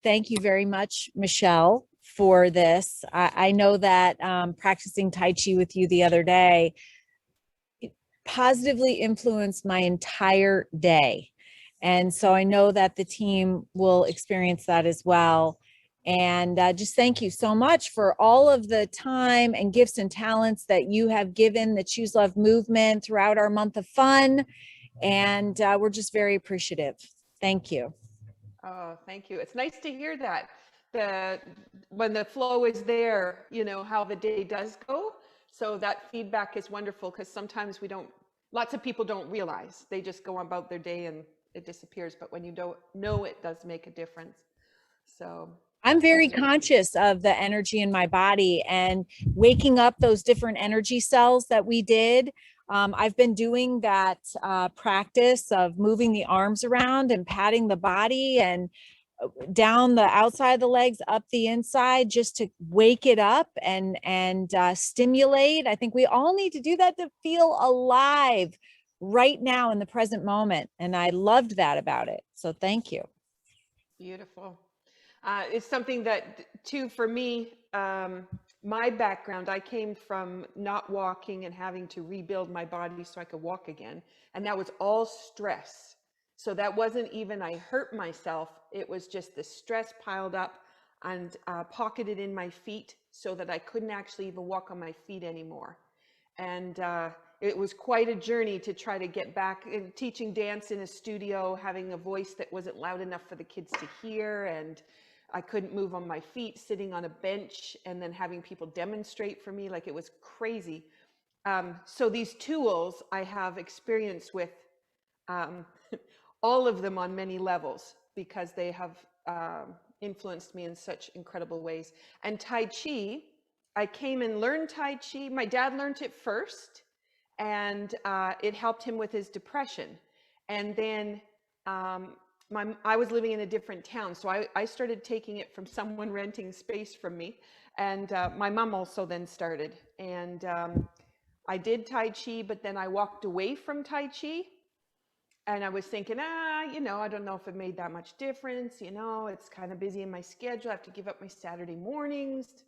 Thank you very much, Michelle, for this. I know that practicing Tai Chi with you the other day positively influenced my entire day. And so I know that the team will experience that as well. And just thank you so much for all of the time and gifts and talents that you have given the Choose Love movement throughout our month of fun. And we're just very appreciative. Thank you. Oh, thank you. It's nice to hear that. When the flow is there, you know, how the day does go. So that feedback is wonderful because sometimes lots of people don't realize. They just go about their day and it disappears. But when you don't know, it does make a difference. So I'm very conscious of the energy in my body and waking up those different energy cells that we did. I've been doing that practice of moving the arms around and patting the body and down the outside of the legs, up the inside, just to wake it up and stimulate. I think we all need to do that to feel alive right now in the present moment. And I loved that about it. So thank you. beautiful. It's something that, too, for me, my background, I came from not walking and having to rebuild my body so I could walk again. And that was all stress. So that wasn't even I hurt myself. It was just the stress piled up and pocketed in my feet so that I couldn't actually even walk on my feet anymore. And it was quite a journey to try to get back in teaching dance in a studio, having a voice that wasn't loud enough for the kids to hear. And I couldn't move on my feet, sitting on a bench and then having people demonstrate for me. Like, it was crazy. So these tools I have experience with, all of them on many levels, because they have influenced me in such incredible ways. And Tai Chi, I came and learned Tai Chi. My dad learned it first, and it helped him with his depression. And then I was living in a different town, so I started taking it from someone renting space from me. And my mom also then started. And I did Tai Chi, but then I walked away from Tai Chi. And I was thinking, you know, I don't know if it made that much difference. You know, it's kind of busy in my schedule. I have to give up my Saturday mornings.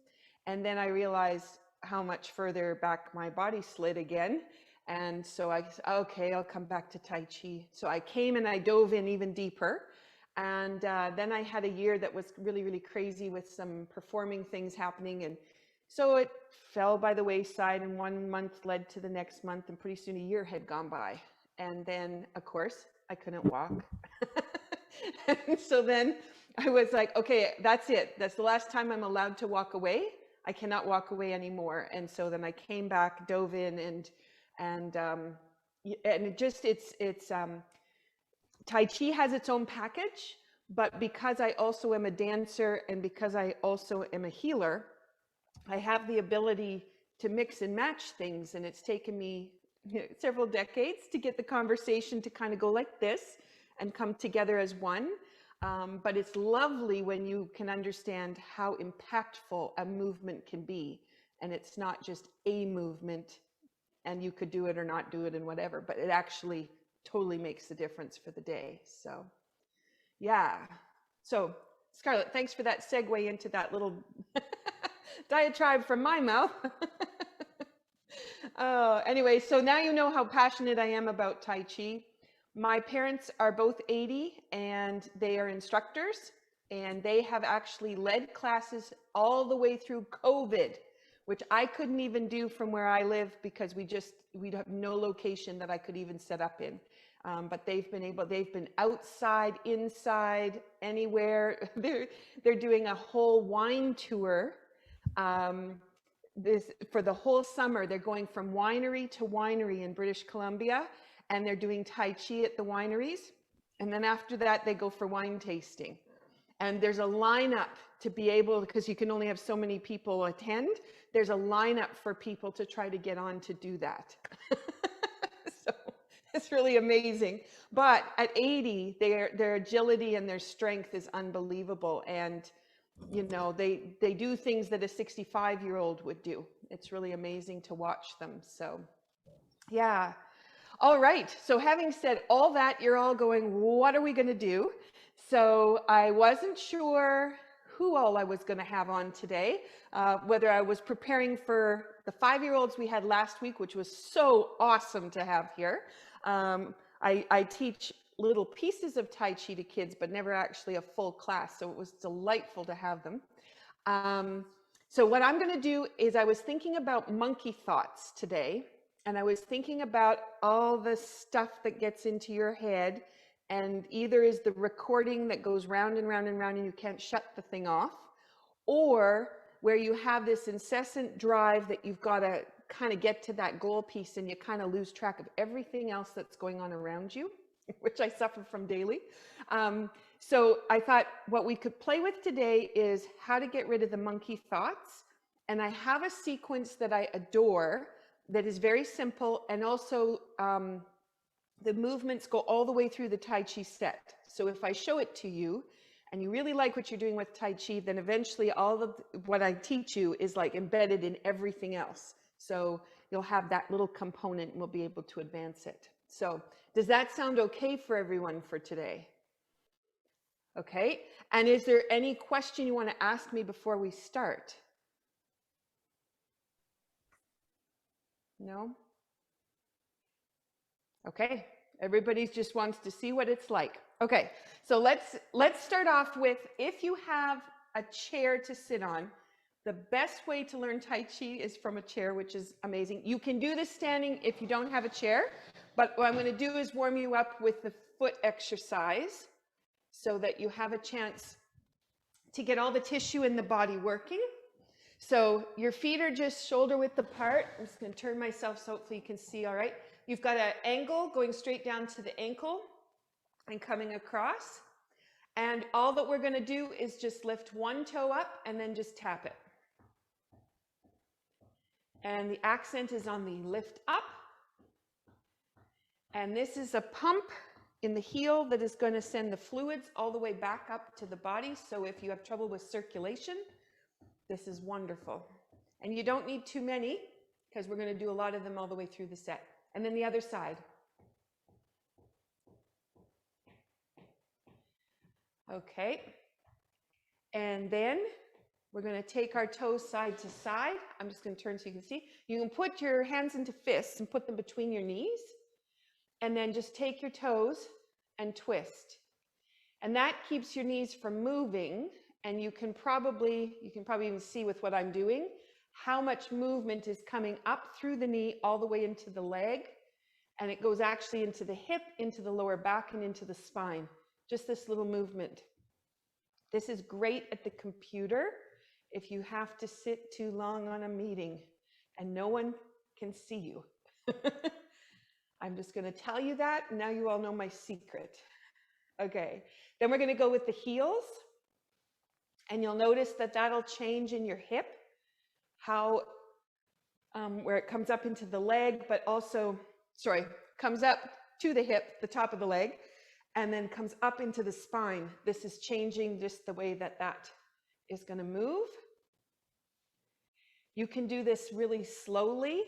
And then I realized how much further back my body slid again. And so I said, okay, I'll come back to Tai Chi. So I came and I dove in even deeper. And then I had a year that was really, really crazy with some performing things happening. And so it fell by the wayside, and 1 month led to the next month. And pretty soon a year had gone by. And then, of course, I couldn't walk. And so then I was like, okay, that's it. That's the last time I'm allowed to walk away. I cannot walk away anymore. And so then I came back, dove in, and it just, Tai Chi has its own package, but because I also am a dancer and because I also am a healer, I have the ability to mix and match things. And it's taken me several decades to get the conversation to kind of go like this and come together as one. But it's lovely when you can understand how impactful a movement can be. And it's not just a movement and you could do it or not do it and whatever, but it actually totally makes the difference for the day. So yeah. So Scarlett, thanks for that segue into that little diatribe from my mouth. Anyway, so now you know how passionate I am about Tai Chi. My parents are both 80 and they are instructors, and they have actually led classes all the way through COVID, which I couldn't even do from where I live because we have no location that I could even set up in. But they've been outside, inside, anywhere. They're doing a whole wine tour. For the whole summer, they're going from winery to winery in British Columbia, and they're doing Tai Chi at the wineries. And then after that, they go for wine tasting. And there's a lineup to be able, because you can only have so many people attend, there's a lineup for people to try to get on to do that. So it's really amazing. But at 80, their agility and their strength is unbelievable. And you know, they do things that a 65-year-old would do. It's really amazing to watch them. So, yeah. All right, so having said all that, you're all going, what are we going to do? So I wasn't sure who all I was going to have on today, whether I was preparing for the 5-year-olds we had last week, which was so awesome to have here. I teach little pieces of Tai Chi to kids, but never actually a full class, so it was delightful to have them. So what I'm going to do is I was thinking about monkey thoughts today. And I was thinking about all the stuff that gets into your head, and either is the recording that goes round and round and round and you can't shut the thing off, or where you have this incessant drive that you've got to kind of get to that goal piece and you kind of lose track of everything else that's going on around you, which I suffer from daily. So I thought what we could play with today is how to get rid of the monkey thoughts. And I have a sequence that I adore that is very simple, and also the movements go all the way through the Tai Chi set. So if I show it to you and you really like what you're doing with Tai Chi, then eventually all of what I teach you is like embedded in everything else. So you'll have that little component and we'll be able to advance it. So does that sound okay for everyone for today? Okay, and is there any question you want to ask me before we start? No? Okay, everybody just wants to see what it's like. Okay, so let's start off with, if you have a chair to sit on, the best way to learn Tai Chi is from a chair, which is amazing. You can do this standing if you don't have a chair, but what I'm going to do is warm you up with the foot exercise so that you have a chance to get all the tissue in the body working. So your feet are just shoulder width apart. I'm just going to turn myself so hopefully you can see all right. You've got an angle going straight down to the ankle and coming across. And all that we're going to do is just lift one toe up and then just tap it. And the accent is on the lift up. And this is a pump in the heel that is going to send the fluids all the way back up to the body. So if you have trouble with circulation, this is wonderful. And you don't need too many because we're going to do a lot of them all the way through the set. And then the other side. Okay. And then we're going to take our toes side to side. I'm just going to turn so you can see. You can put your hands into fists and put them between your knees. And then just take your toes and twist. And that keeps your knees from moving. And you can probably even see with what I'm doing how much movement is coming up through the knee all the way into the leg. And it goes actually into the hip, into the lower back, and into the spine. Just this little movement. This is great at the computer if you have to sit too long on a meeting and no one can see you. I'm just going to tell you that. Now you all know my secret. Okay, then we're going to go with the heels. And you'll notice that that'll change in your hip, how, where it comes up into the leg, but also, comes up to the hip, the top of the leg, and then comes up into the spine. This is changing just the way that that is going to move. You can do this really slowly.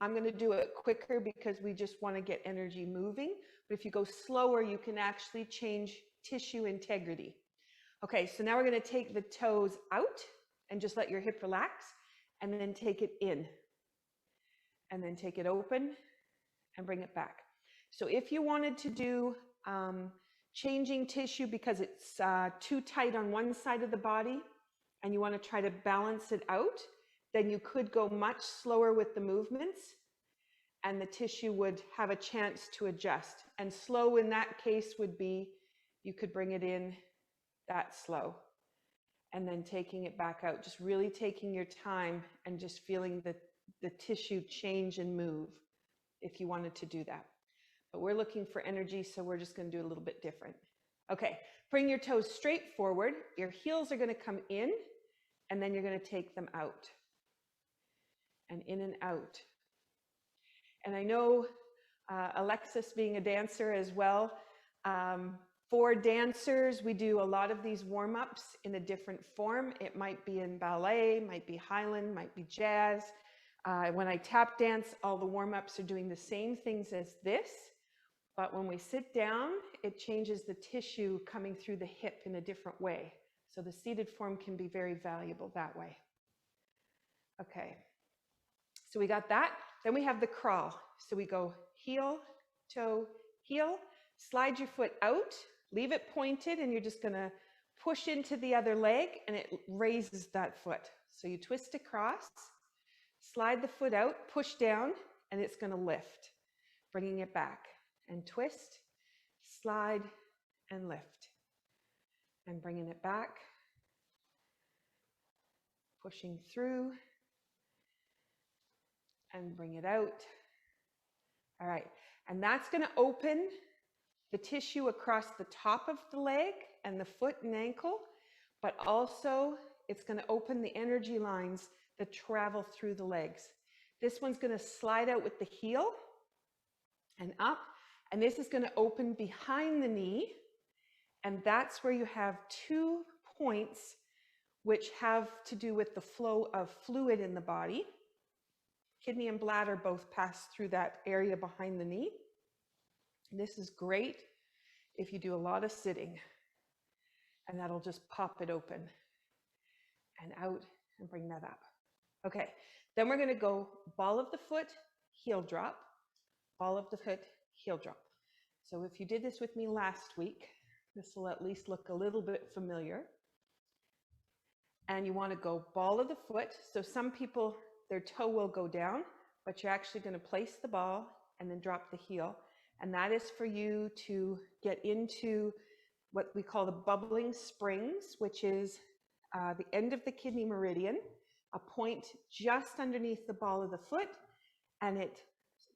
I'm going to do it quicker because we just want to get energy moving. But if you go slower, you can actually change tissue integrity. Okay, so now we're going to take the toes out and just let your hip relax, and then take it in. And then take it open and bring it back. So if you wanted to do changing tissue because it's too tight on one side of the body and you want to try to balance it out, then you could go much slower with the movements and the tissue would have a chance to adjust. And slow in that case would be, you could bring it in that slow and then taking it back out, just really taking your time and just feeling the tissue change and move if you wanted to do that. But we're looking for energy, so we're just going to do it a little bit different. Okay, bring your toes straight forward. Your heels are going to come in and then you're going to take them out and in and out. And I know Alexis being a dancer as well, for dancers, we do a lot of these warm-ups in a different form. It might be in ballet, might be Highland, might be jazz. When I tap dance, all the warm-ups are doing the same things as this, but when we sit down, it changes the tissue coming through the hip in a different way. So the seated form can be very valuable that way. Okay, so we got that. Then we have the crawl. So we go heel, toe, heel, slide your foot out, leave it pointed, and you're just gonna push into the other leg, and it raises that foot. So you twist across, slide the foot out, push down, and it's gonna lift, bringing it back. And twist, slide, and lift. And bringing it back, pushing through, and bring it out. All right, and that's gonna open the tissue across the top of the leg and the foot and ankle, but also it's gonna open the energy lines that travel through the legs. This one's gonna slide out with the heel and up, and this is gonna open behind the knee, and that's where you have 2 points which have to do with the flow of fluid in the body. Kidney and bladder both pass through that area behind the knee. This is great if you do a lot of sitting, and that'll just pop it open and out and bring that up. Okay, then we're gonna go ball of the foot, heel drop, ball of the foot, heel drop. So if you did this with me last week, this will at least look a little bit familiar. And you wanna go ball of the foot. So some people, their toe will go down, but you're actually gonna place the ball and then drop the heel. And that is for you to get into what we call the bubbling springs, which is the end of the kidney meridian, a point just underneath the ball of the foot, and it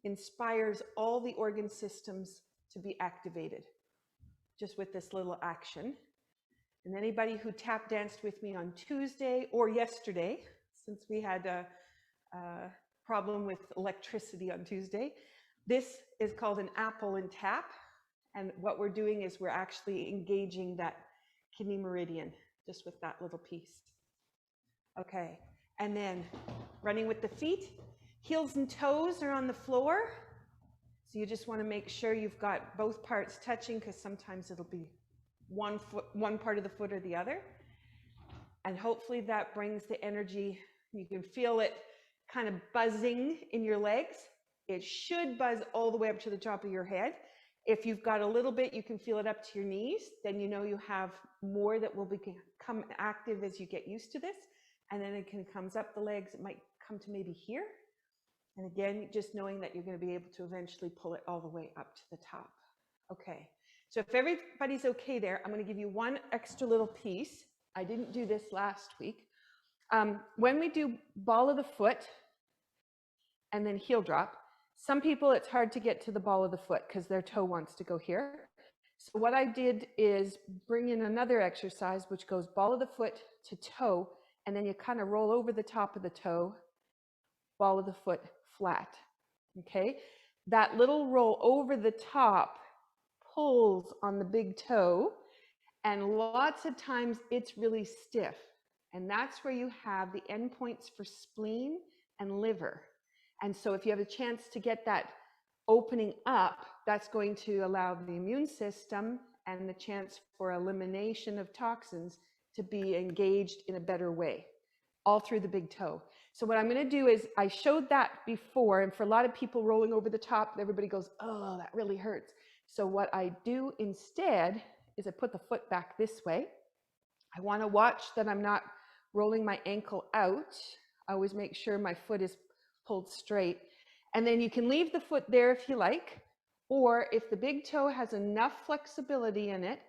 inspires all the organ systems to be activated just with this little action. And anybody who tap danced with me on Tuesday or yesterday, since we had a problem with electricity on Tuesday, this is called an apple and tap. And what we're doing is we're actually engaging that kidney meridian just with that little piece. Okay, and then running with the feet, heels and toes are on the floor. So you just want to make sure you've got both parts touching, because sometimes it'll be one part of the foot or the other. And hopefully that brings the energy. You can feel it kind of buzzing in your legs. It should buzz all the way up to the top of your head. If you've got a little bit, you can feel it up to your knees, then you know you have more that will become active as you get used to this. And then it comes up the legs. It might come to maybe here. And again, just knowing that you're going to be able to eventually pull it all the way up to the top. Okay, so if everybody's okay there, I'm going to give you one extra little piece. I didn't do this last week. When we do ball of the foot and then heel drop, some people, it's hard to get to the ball of the foot because their toe wants to go here. So what I did is bring in another exercise, which goes ball of the foot to toe, and then you kind of roll over the top of the toe, ball of the foot flat, okay? That little roll over the top pulls on the big toe, and lots of times it's really stiff. And that's where you have the endpoints for spleen and liver. And so if you have a chance to get that opening up, that's going to allow the immune system and the chance for elimination of toxins to be engaged in a better way, all through the big toe. So what I'm going to do is, I showed that before, and for a lot of people rolling over the top, everybody goes, oh, that really hurts. So what I do instead is I put the foot back this way. I want to watch that I'm not rolling my ankle out. I always make sure my foot is pulled straight. And then you can leave the foot there if you like, or if the big toe has enough flexibility in it,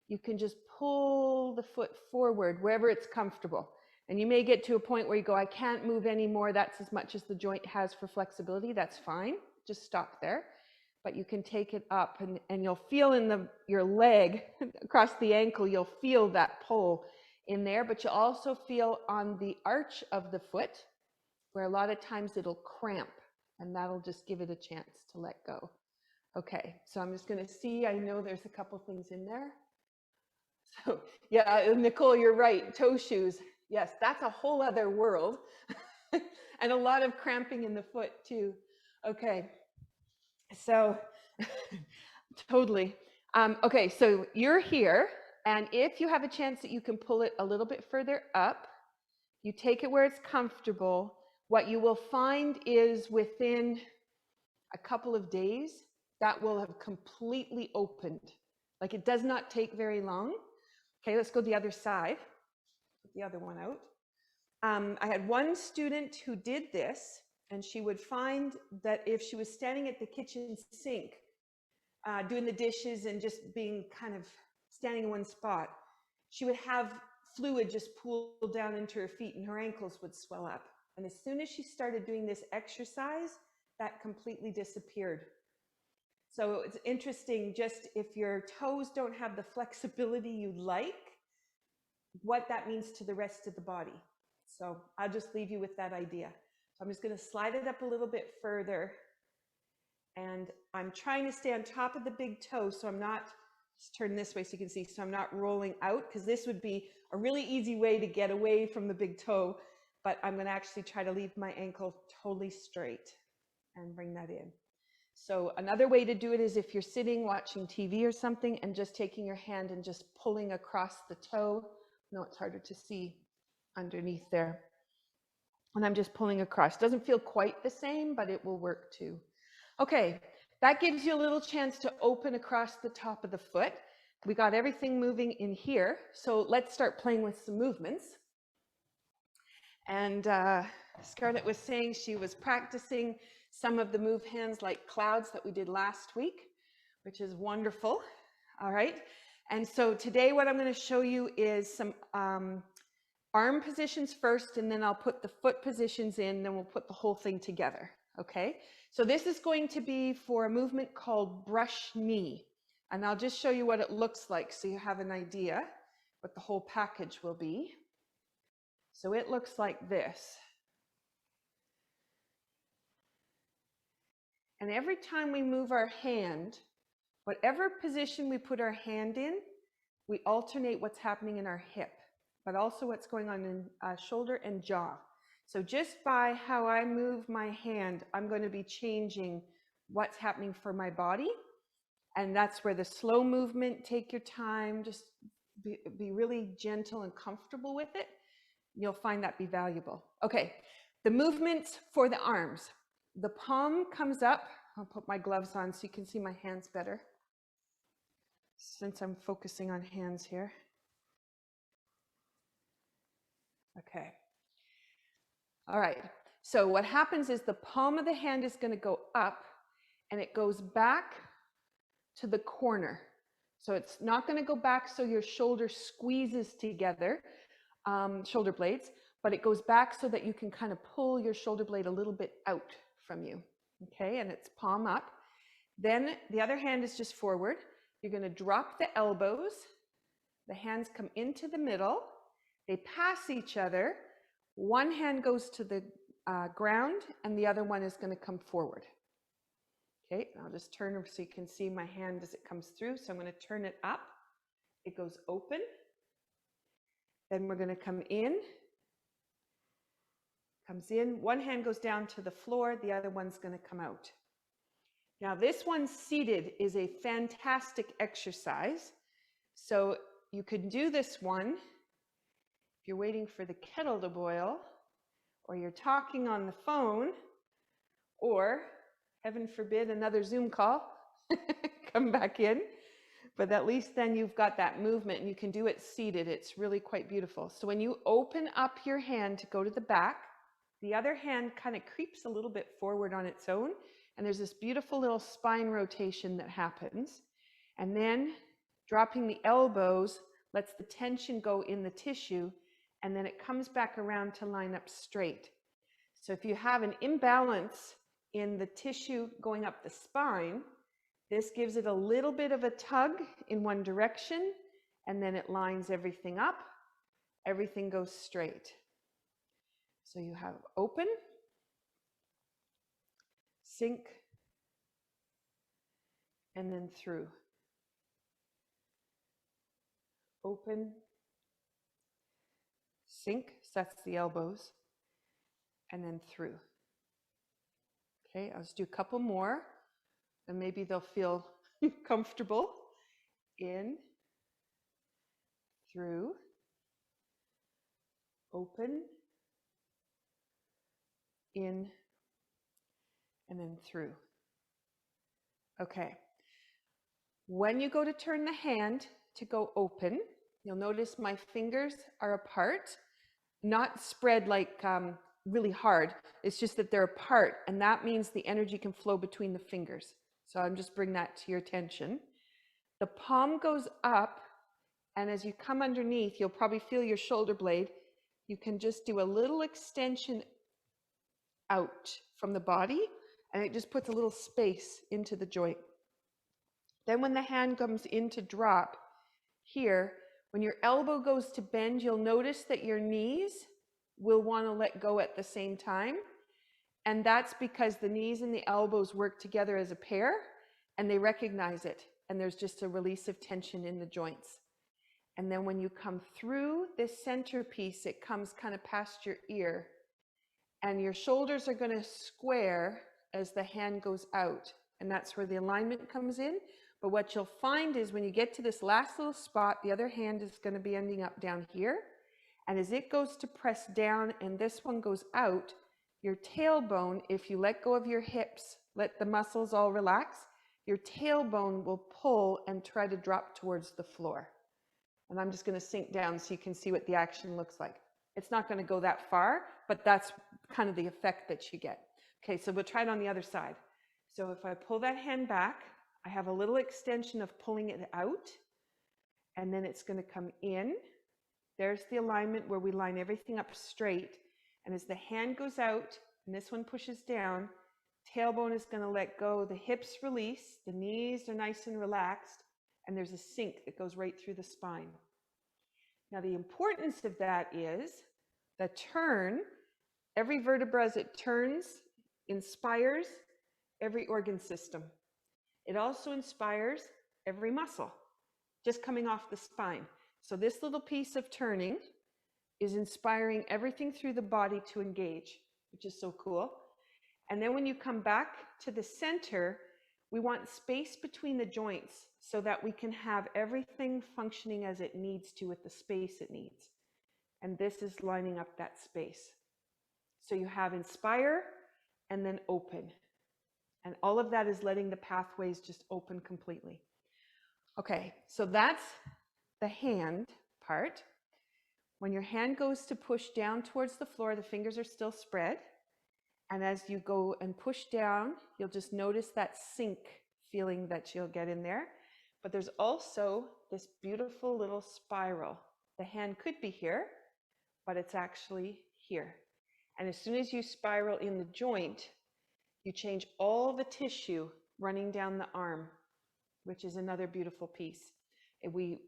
you can just pull the foot forward wherever it's comfortable. And you may get to a point where you go, I can't move anymore. That's as much as the joint has for flexibility. That's fine. Just stop there. But you can take it up, and you'll feel in your leg across the ankle, you'll feel that pull in there, but you'll also feel on the arch of the foot where a lot of times it'll cramp, and that'll just give it a chance to let go. Okay, so I'm just going to see, I know there's a couple things in there. So yeah, Nicole, you're right, toe shoes. Yes, that's a whole other world. and a lot of cramping in the foot too. Okay, so totally. Okay, so you're here, and if you have a chance that you can pull it a little bit further up, you take it where it's comfortable. What you will find is within a couple of days, that will have completely opened. Like, it does not take very long. Okay, let's go the other side. Put the other one out. I had one student who did this, and she would find that if she was standing at the kitchen sink, doing the dishes and just being kind of standing in one spot, she would have fluid just pool down into her feet and her ankles would swell up. And as soon as she started doing this exercise, that completely disappeared. So it's interesting, just if your toes don't have the flexibility you'd like, what that means to the rest of the body. So I'll just leave you with that idea. So I'm just going to slide it up a little bit further. And I'm trying to stay on top of the big toe, so I'm not, just turn this way so you can see, so I'm not rolling out, because this would be a really easy way to get away from the big toe, but I'm going to actually try to leave my ankle totally straight and bring that in. So another way to do it is if you're sitting watching TV or something and just taking your hand and just pulling across the toe. No, it's harder to see underneath there. And I'm just pulling across. Doesn't feel quite the same, but it will work too. Okay, that gives you a little chance to open across the top of the foot. We got everything moving in here. So let's start playing with some movements. And Scarlett was saying she was practicing some of the move hands like clouds that we did last week, which is wonderful. All right. And so today what I'm going to show you is some arm positions first, and then I'll put the foot positions in, then we'll put the whole thing together. Okay. So this is going to be for a movement called brush knee. And I'll just show you what it looks like so you have an idea what the whole package will be. So it looks like this. And every time we move our hand, whatever position we put our hand in, we alternate what's happening in our hip, but also what's going on in shoulder and jaw. So just by how I move my hand, I'm going to be changing what's happening for my body. And that's where the slow movement, take your time, just be really gentle and comfortable with it. You'll find that be valuable. Okay, the movements for the arms. The palm comes up. I'll put my gloves on so you can see my hands better, since I'm focusing on hands here. Okay. All right. So what happens is the palm of the hand is going to go up and it goes back to the corner. So it's not going to go back so your shoulder squeezes together, shoulder blades, but it goes back so that you can kind of pull your shoulder blade a little bit out from you. Okay, and it's palm up. Then the other hand is just forward. You're going to drop the elbows. The hands come into the middle. They pass each other. One hand goes to the ground and the other one is going to come forward. Okay, I'll just turn so you can see my hand as it comes through. So I'm going to turn it up. It goes open. Then we're going to come in. Comes in. One hand goes down to the floor. The other one's going to come out. Now this one seated is a fantastic exercise. So you can do this one if you're waiting for the kettle to boil, or you're talking on the phone, or heaven forbid another Zoom call, come back in. But at least then you've got that movement and you can do it seated. It's really quite beautiful. So when you open up your hand to go to the back, the other hand kind of creeps a little bit forward on its own. And there's this beautiful little spine rotation that happens. And then dropping the elbows lets the tension go in the tissue, and then it comes back around to line up straight. So if you have an imbalance in the tissue going up the spine, this gives it a little bit of a tug in one direction, and then it lines everything up. Everything goes straight. So you have open, sink, and then through. Open, sink, so that's the elbows, and then through. Okay, I'll just do a couple more, and maybe they'll feel comfortable. In, through, open, in, and then through. Okay. When you go to turn the hand to go open, you'll notice my fingers are apart, not spread like really hard. It's just that they're apart, and that means the energy can flow between the fingers. So I'm just bringing that to your attention. The palm goes up, and as you come underneath, you'll probably feel your shoulder blade. You can just do a little extension out from the body, and it just puts a little space into the joint. Then when the hand comes in to drop here, when your elbow goes to bend, you'll notice that your knees will want to let go at the same time. And that's because the knees and the elbows work together as a pair, and they recognize it. And there's just a release of tension in the joints. And then when you come through this centerpiece, it comes kind of past your ear. And your shoulders are going to square as the hand goes out. And that's where the alignment comes in. But what you'll find is when you get to this last little spot, the other hand is going to be ending up down here. And as it goes to press down and this one goes out, your tailbone, if you let go of your hips, let the muscles all relax, your tailbone will pull and try to drop towards the floor. And I'm just going to sink down so you can see what the action looks like. It's not going to go that far, but that's kind of the effect that you get. Okay, so we'll try it on the other side. So if I pull that hand back, I have a little extension of pulling it out, and then it's going to come in. There's the alignment where we line everything up straight. And as the hand goes out and this one pushes down, tailbone is going to let go, the hips release, the knees are nice and relaxed, and there's a sink that goes right through the spine. Now the importance of that is the turn, every vertebra as it turns inspires every organ system. It also inspires every muscle just coming off the spine. So this little piece of turning is inspiring everything through the body to engage, which is so cool. And then when you come back to the center, we want space between the joints so that we can have everything functioning as it needs to with the space it needs. And this is lining up that space. So you have inspire and then open. And all of that is letting the pathways just open completely. Okay, so that's the hand part. When your hand goes to push down towards the floor, the fingers are still spread. And as you go and push down, you'll just notice that sink feeling that you'll get in there. But there's also this beautiful little spiral. The hand could be here, but it's actually here. And as soon as you spiral in the joint, you change all the tissue running down the arm, which is another beautiful piece. And we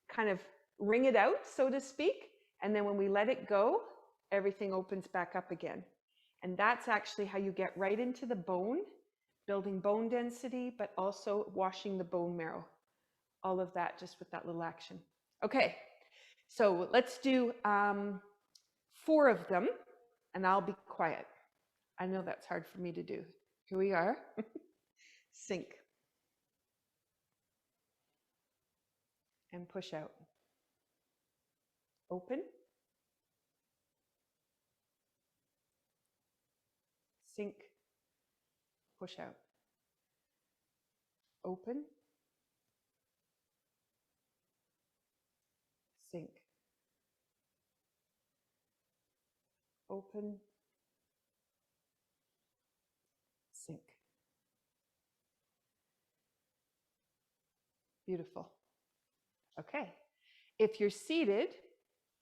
kind of wring it out, so to speak, and then when we let it go, everything opens back up again. And that's actually how you get right into the bone, building bone density, but also washing the bone marrow. All of that just with that little action. Okay, so let's do 4 of them, and I'll be quiet. I know that's hard for me to do. Here we are. Sink. And push out. Open. Sink. Push out. Open. Sink. Open. Sink. Beautiful. Okay. If you're seated,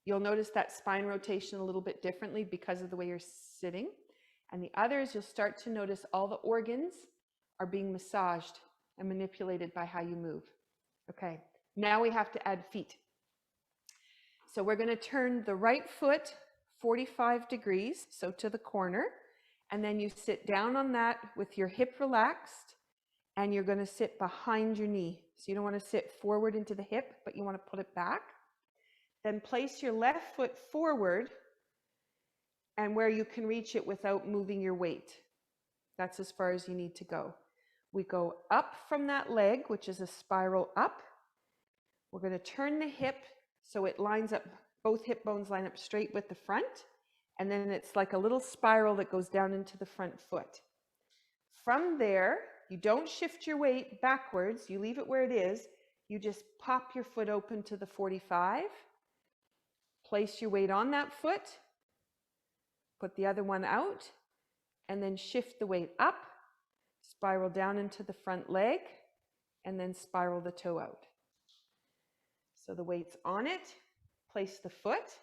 you'll notice that spine rotation a little bit differently because of the way you're sitting. And the others, you'll start to notice all the organs are being massaged and manipulated by how you move. Okay, now we have to add feet. So we're going to turn the right foot 45 degrees, so to the corner, and then you sit down on that with your hip relaxed, and you're going to sit behind your knee. So you don't want to sit forward into the hip, but you want to put it back. Then place your left foot forward and where you can reach it without moving your weight. That's as far as you need to go. We go up from that leg, which is a spiral up. We're going to turn the hip so it lines up, both hip bones line up straight with the front. And then it's like a little spiral that goes down into the front foot. From there, you don't shift your weight backwards. You leave it where it is. You just pop your foot open to the 45. Place your weight on that foot. Put the other one out. And then shift the weight up. Spiral down into the front leg. And then spiral the toe out. So the weight's on it. Place the foot.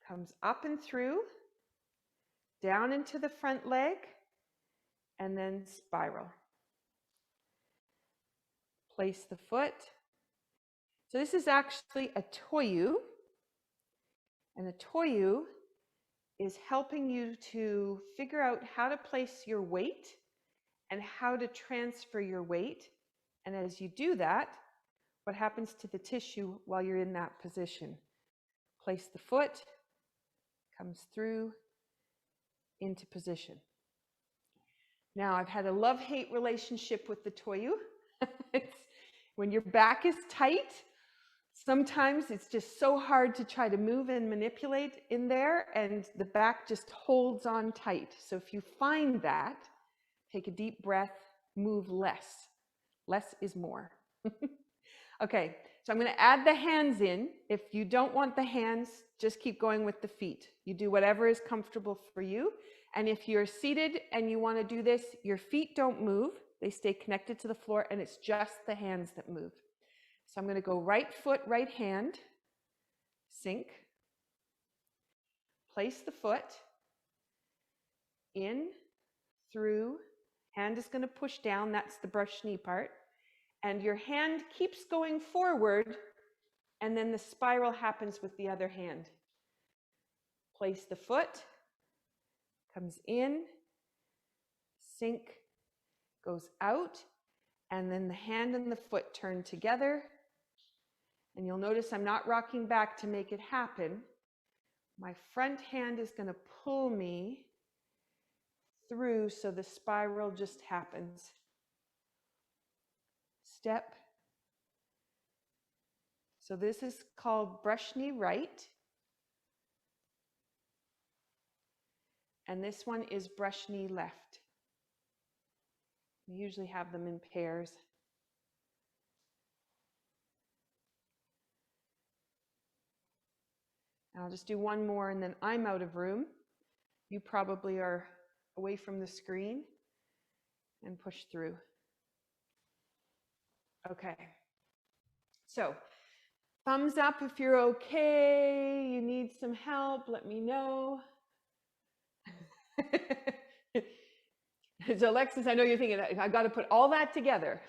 Comes up and through. Down into the front leg. And then spiral. Place the foot. So this is actually a toyu. And a toyu is helping you to figure out how to place your weight and how to transfer your weight. And as you do that, what happens to the tissue while you're in that position? Place the foot, comes through, into position. Now, I've had a love-hate relationship with the toyu. When your back is tight, sometimes it's just so hard to try to move and manipulate in there, and the back just holds on tight. So if you find that, take a deep breath, move less. Less is more. Okay, so I'm going to add the hands in. If you don't want the hands, just keep going with the feet. You do whatever is comfortable for you. And if you're seated and you want to do this, your feet don't move. They stay connected to the floor, and it's just the hands that move. So I'm going to go right foot, right hand, sink, place the foot, in, through, hand is going to push down, that's the brush knee part, and your hand keeps going forward, and then the spiral happens with the other hand. Place the foot, comes in, sink, goes out, and then the hand and the foot turn together. And you'll notice I'm not rocking back to make it happen. My front hand is going to pull me through so the spiral just happens. Step. So this is called brush knee right. And this one is brush knee left. We usually have them in pairs. I'll just do one more and then I'm out of room. You probably are away from the screen and push through. Okay. So, thumbs up if you're okay. You need some help, let me know. So Alexis, I know you're thinking, I got to put all that together.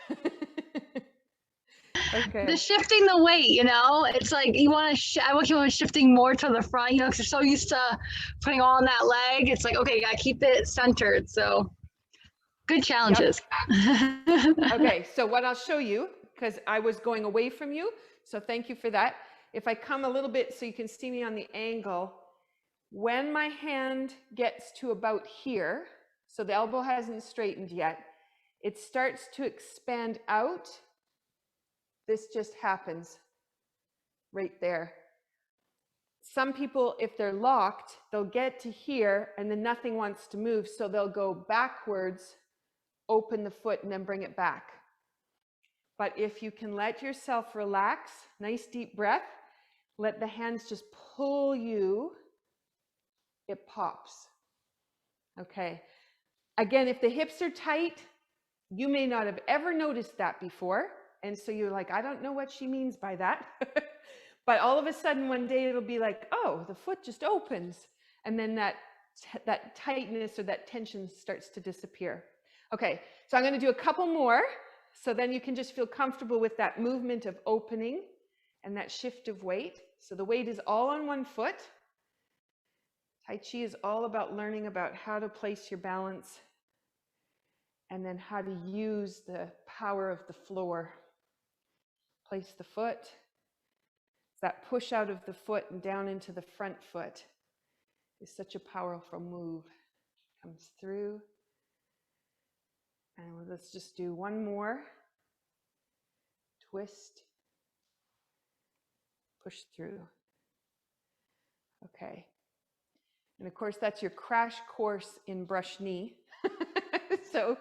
Okay. The shifting the weight, you know, it's like you want to, I want you shifting more to the front, you know, because you're so used to putting on that leg. It's like, okay, you got to keep it centered. So good challenges. Yep. Okay, so what I'll show you, because I was going away from you, so thank you for that. If I come a little bit so you can see me on the angle, when my hand gets to about here, so the elbow hasn't straightened yet, it starts to expand out. This just happens right there. Some people, if they're locked, they'll get to here and then nothing wants to move, so they'll go backwards, open the foot, and then bring it back. But if you can let yourself relax, nice deep breath, let the hands just pull you, it pops. Okay. Again, if the hips are tight, you may not have ever noticed that before. And so you're like, I don't know what she means by that. But all of a sudden one day it'll be like, oh, the foot just opens. And then that tightness or that tension starts to disappear. Okay, so I'm going to do a couple more. So then you can just feel comfortable with that movement of opening and that shift of weight. So the weight is all on one foot. Tai Chi is all about learning about how to place your balance and then how to use the power of the floor. Place the foot. That push out of the foot and down into the front foot. is such a powerful move. Comes through. And let's just do one more. Twist. Push through. Okay. And of course, that's your crash course in brush knee. So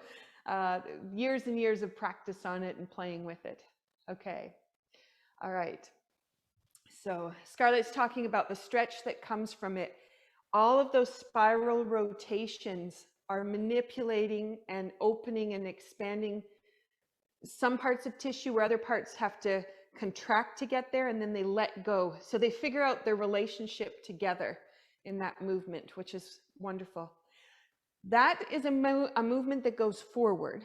years and years of practice on it and playing with it. Okay. All right. So Scarlett's talking about the stretch that comes from it. All of those spiral rotations are manipulating and opening and expanding some parts of tissue where other parts have to contract to get there, and then they let go. So they figure out their relationship together in that movement, which is wonderful. That is a movement that goes forward.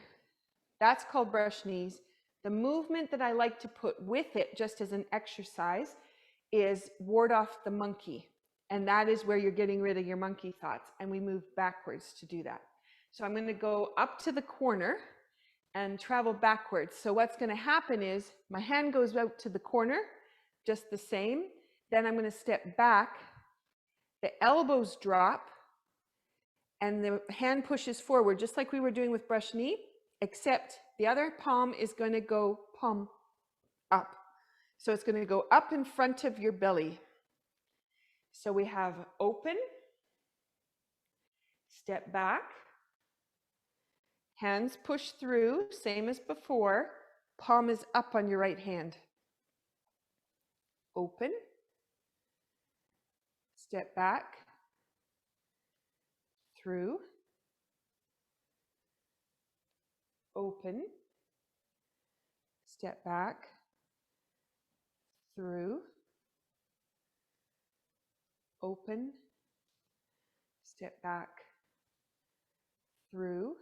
That's called brush knees. The movement that I like to put with it, just as an exercise, is ward off the monkey. And that is where you're getting rid of your monkey thoughts. And we move backwards to do that. So I'm going to go up to the corner and travel backwards. So what's going to happen is my hand goes out to the corner, just the same. Then I'm going to step back. The elbows drop. And the hand pushes forward, just like we were doing with brush knee, except the other palm is going to go palm up. So it's going to go up in front of your belly. So we have open, step back, hands push through, same as before, palm is up on your right hand. Open, step back, through, open, step back, through, open, step back, through,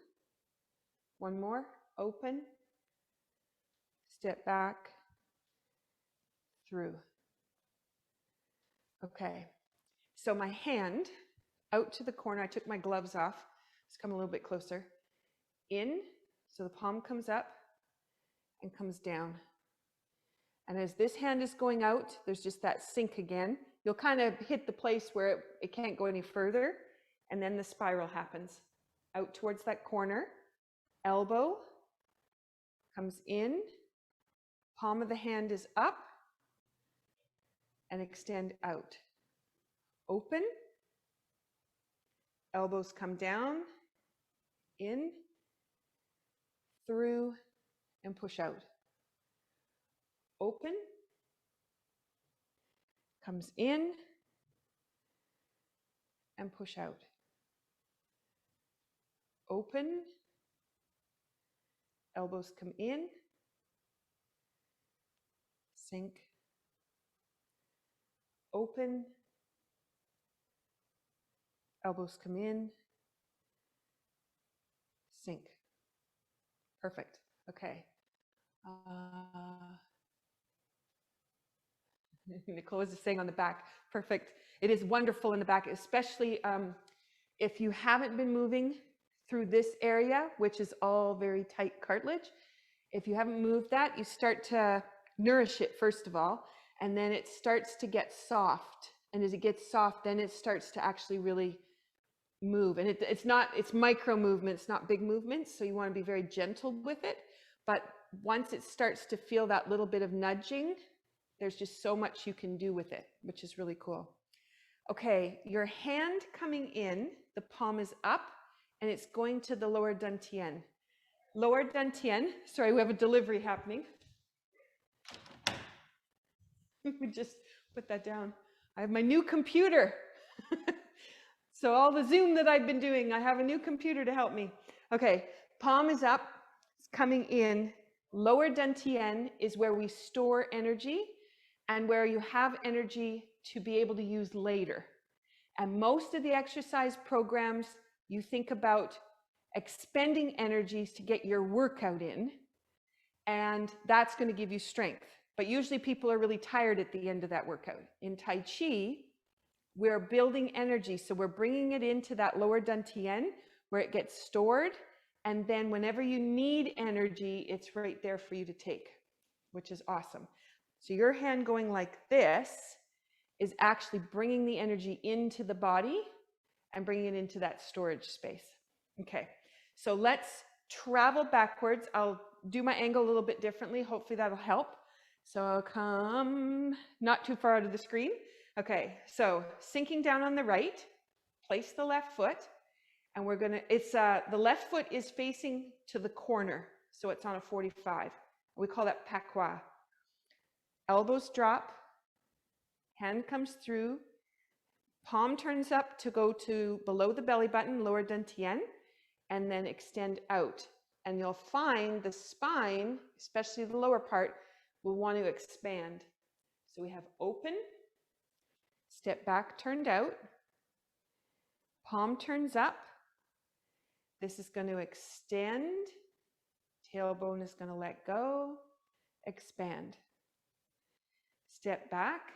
one more, open, step back, through. Okay, so my hand out to the corner, I took my gloves off, let's come a little bit closer, in, so the palm comes up and comes down. And as this hand is going out, there's just that sink again. You'll kind of hit the place where it can't go any further, and then the spiral happens. Out towards that corner, elbow comes in, palm of the hand is up, and extend out. Open, elbows come down, in, through, and push out. Open, comes in, and push out. Open, elbows come in, sink, open, elbows come in, sink. Perfect. Okay. Nicole was just saying on the back, perfect. It is wonderful in the back, especially if you haven't been moving through this area, which is all very tight cartilage. If you haven't moved that, you start to nourish it first of all, and then it starts to get soft. And as it gets soft, then it starts to actually really move. And it's micro movements, not big movements. So you want to be very gentle with it. But once it starts to feel that little bit of nudging, there's just so much you can do with it, which is really cool. Okay, your hand coming in, the palm is up, and it's going to the lower dantian. Lower dantian, sorry, we have a delivery happening. We just put that down. I have my new computer. So all the Zoom that I've been doing, I have a new computer to help me. Okay, palm is up, it's coming in. Lower dantian is where we store energy and where you have energy to be able to use later. And most of the exercise programs, you think about expending energies to get your workout in, and that's going to give you strength. But usually people are really tired at the end of that workout. In Tai Chi, we're building energy, so we're bringing it into that lower dantian where it gets stored, and then whenever you need energy, it's right there for you to take, which is awesome. So your hand going like this is actually bringing the energy into the body and bringing it into that storage space. Okay, so let's travel backwards. I'll do my angle a little bit differently. Hopefully that'll help. So I'll come not too far out of the screen. Okay, so sinking down on the right, place the left foot, and we're gonna, the left foot is facing to the corner, so it's on a 45. We call that patois. Elbows drop, hand comes through, palm turns up to go to below the belly button, lower dantian, and then extend out. And you'll find the spine, especially the lower part, will want to expand. So we have open, step back, turned out, palm turns up. This is going to extend, tailbone is going to let go, expand. Step back,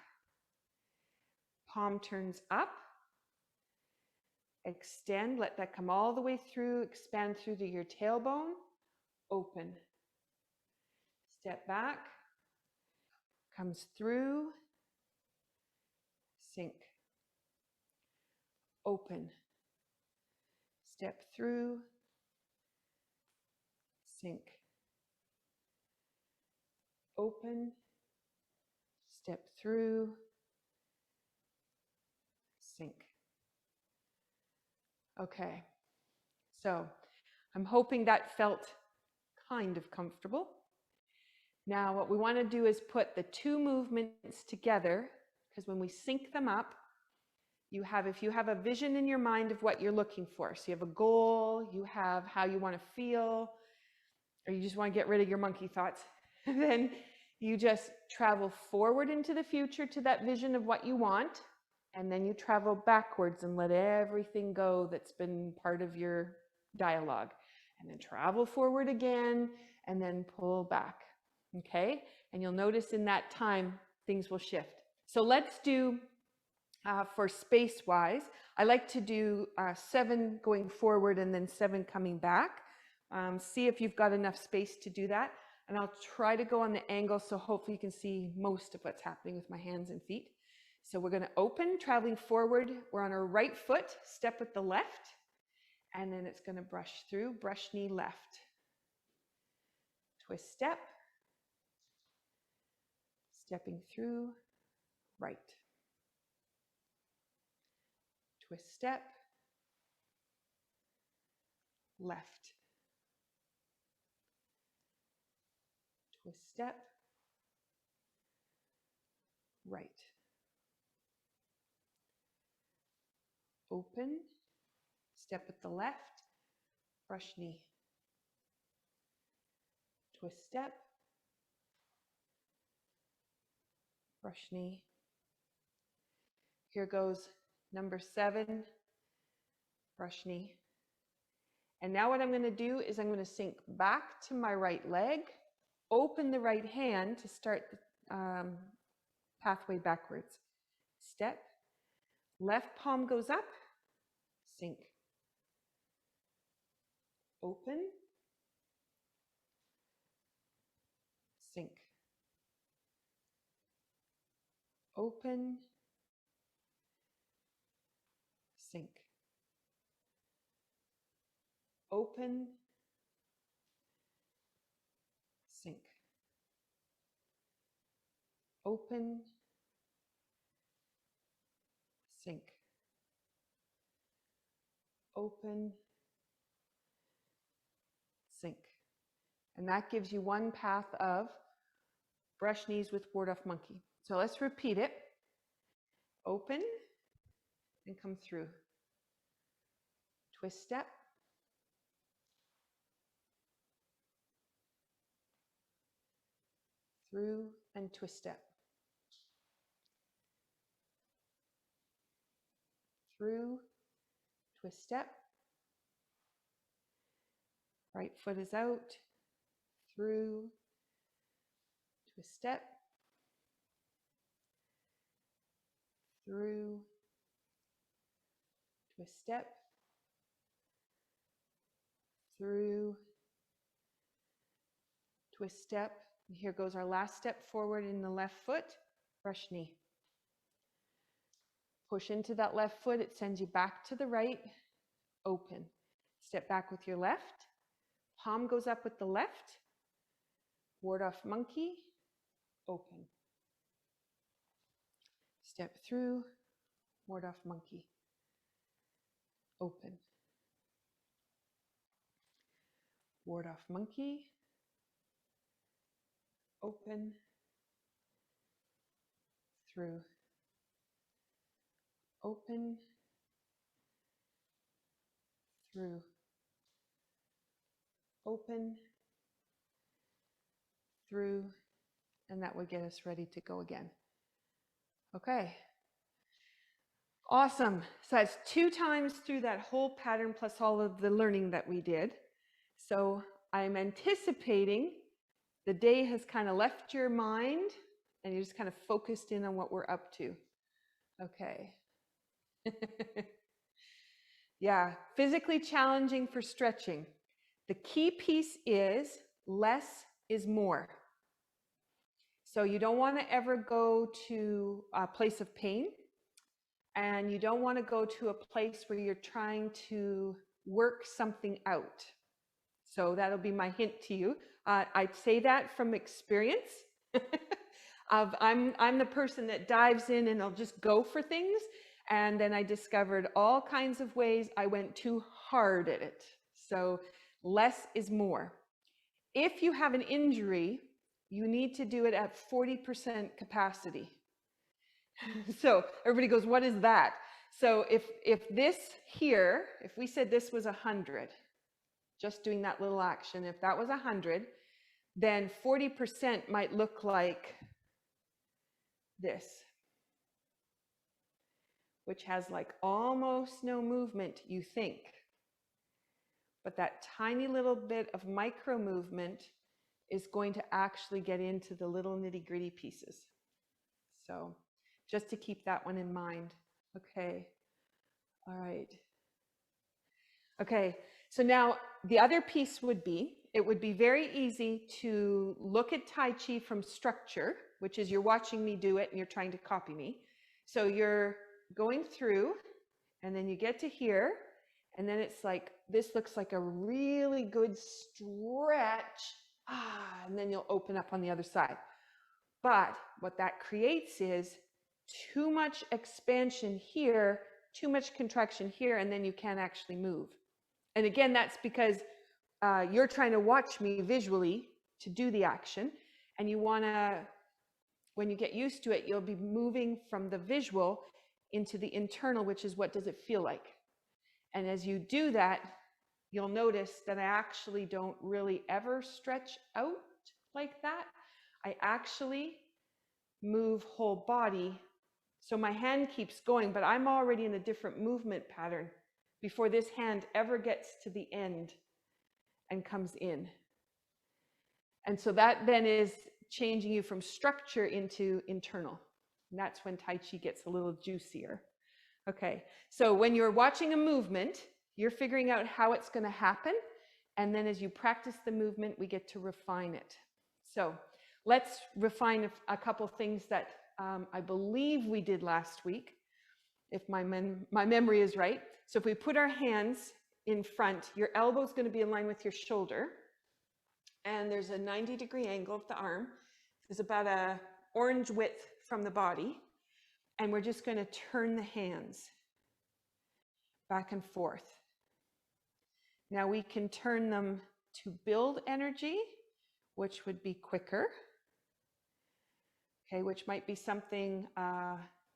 palm turns up, extend, let that come all the way through, expand through to your tailbone, open. Step back, comes through, sink, open. Step through, sink, open, step through, sink. Okay, so I'm hoping that felt kind of comfortable. Now what we want to do is put the two movements together, because when we sync them up, if you have a vision in your mind of what you're looking for, so you have a goal, you have how you want to feel, or you just want to get rid of your monkey thoughts, then you just travel forward into the future to that vision of what you want, and then you travel backwards and let everything go that's been part of your dialogue, and then travel forward again, and then pull back. Okay, and you'll notice in that time things will shift. So let's do for space-wise, I like to do 7 going forward and then 7 coming back. See if you've got enough space to do that. And I'll try to go on the angle so hopefully you can see most of what's happening with my hands and feet. So we're going to open, traveling forward. We're on our right foot, step with the left, and then it's going to brush through, brush knee left. Twist step, stepping through, right. Twist step, left. Twist step, right. Open, step with the left, brush knee. Twist step, brush knee. Here goes number 7, brush knee. And now what I'm going to do is I'm going to sink back to my right leg, open the right hand to start the pathway backwards. Step, left palm goes up, sink. Open, sink. Open, sink. Open, sink. Open, sink. Open, sink. And that gives you one path of brush knees with ward off monkey. So let's repeat it. Open and come through. Twist step. Through and twist step. Through, twist step. Right foot is out. Through, twist step. Through, twist step. Through, twist step. And here goes our last step forward in the left foot. Brush knee. Push into that left foot. It sends you back to the right. Open. Step back with your left. Palm goes up with the left. Ward off monkey. Open. Step through. Ward off monkey. Open. Ward off monkey. Open. Through. Open. Through. Open. Through. And that would get us ready to go again. Okay. Awesome. So that's 2 times through that whole pattern plus all of the learning that we did. So I'm anticipating the day has kind of left your mind and you're just kind of focused in on what we're up to. Okay. Yeah, physically challenging for stretching. The key piece is less is more. So you don't want to ever go to a place of pain, and you don't want to go to a place where you're trying to work something out. So that'll be my hint to you. I'd say that from experience. I'm the person that dives in and I'll just go for things. And then I discovered all kinds of ways I went too hard at it. So less is more. If you have an injury, you need to do it at 40% capacity. So everybody goes, what is that? So if this here, if we said this was 100, just doing that little action, if that was 100, then 40% might look like this, which has like almost no movement, you think. But that tiny little bit of micro movement is going to actually get into the little nitty-gritty pieces. So just to keep that one in mind. Okay. All right. Okay. So now the other piece would be, it would be very easy to look at Tai Chi from structure, which is you're watching me do it and you're trying to copy me. So you're going through and then you get to here and then it's like, this looks like a really good stretch. And then you'll open up on the other side. But what that creates is too much expansion here, too much contraction here, and then you can't actually move. And again, that's because you're trying to watch me visually to do the action. And you want to, when you get used to it, you'll be moving from the visual into the internal, which is what does it feel like? And as you do that, you'll notice that I actually don't really ever stretch out like that. I actually move whole body. So my hand keeps going, but I'm already in a different movement pattern before this hand ever gets to the end and comes in. And so that then is changing you from structure into internal. And that's when Tai Chi gets a little juicier. Okay, so when you're watching a movement, you're figuring out how it's going to happen. And then as you practice the movement, we get to refine it. So let's refine a couple things that I believe we did last week, if my memory is right. So if we put our hands in front, your elbow is going to be in line with your shoulder. And there's a 90-degree angle of the arm. There's about an orange width from the body. And we're just going to turn the hands back and forth. Now we can turn them to build energy, which would be quicker. Okay, which might be something